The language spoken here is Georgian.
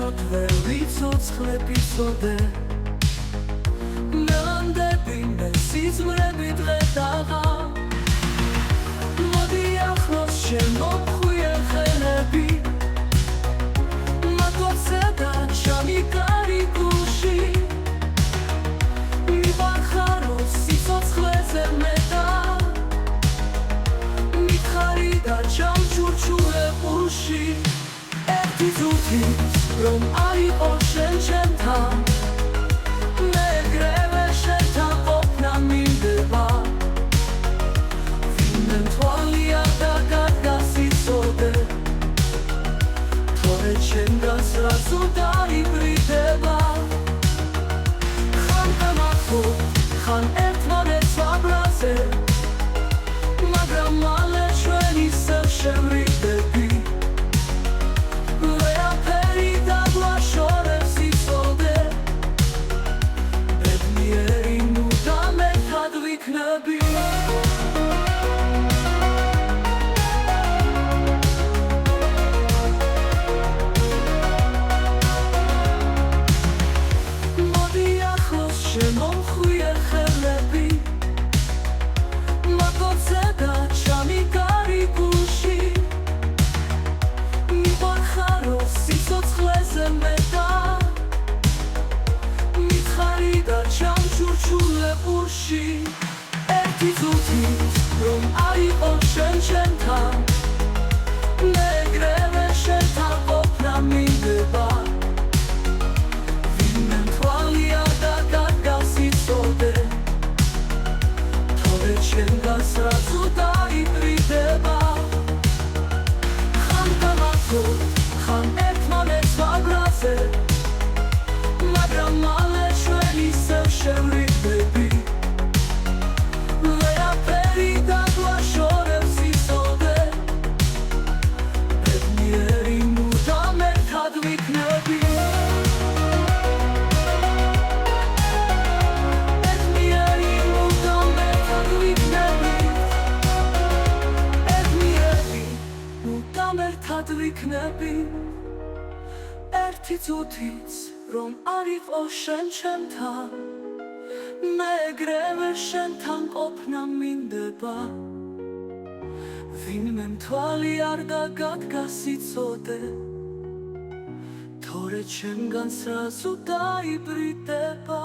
შენოთ ვერ ვიცოცხლები წოდე მელანდები მე სიზმრები დღე დაღა მოდი ახლოს შემოხვიე ხელები მათოცე და ჩამი კარი გუში მივახარო სიცოცხლეზე მეტა მითხარი და ჩამჩურჩურე უში ერთი ზუთით რომ არიყო შენ ჩემთან მეგრევე შენთან ყოფნა მინდება ვინმე მთვალია და გადგასიცოდე თორე ჩემგანს რაზო დაიბრიდება ხან გამახო ხან ერთმანეთს ვაბრაზე მაგრამ მალე ჩვენი სელ შევრიდები ვეაფერი დაგვაშორებს იცოდე ბედნიერი მუდამ ერთად ვიქნები მოდი ახლოს შემომხვიე ხელები მათოცე და ჩამი კარი გუში მივახარო სიცოცხლეზე მეტა მითხარი და ჩამჩურჩურე უში ერთი ზუთით რომ არიყო შენ ჩემთან მეგრევე შენთან ყოფნა მინდება ვინმე მთვალია და გადგავს იცოდე თორე ჩემგანს რაზო დაიბრიდება ხან გამახო ხან ერთმანეთს ვაბრაზე მაგრამ მალე ჩვენი სელ შევრიდები ვეაფერი დაგვაშორებს იცოდე ბედნიერი მუდამ ერთად ვიქნები ბედნიერი მუდამ ერთად ვიქნები ბედნიერი მუდამ ერთად ვიქნები ერთი წუთიც რომ არიყო შენ ჩემთან მეგრევე შენთან ყოფნა მინდება ვინმე მთვალი არ გაგასიცოდე თორე ჩემგანს რაზო დაიბრიდება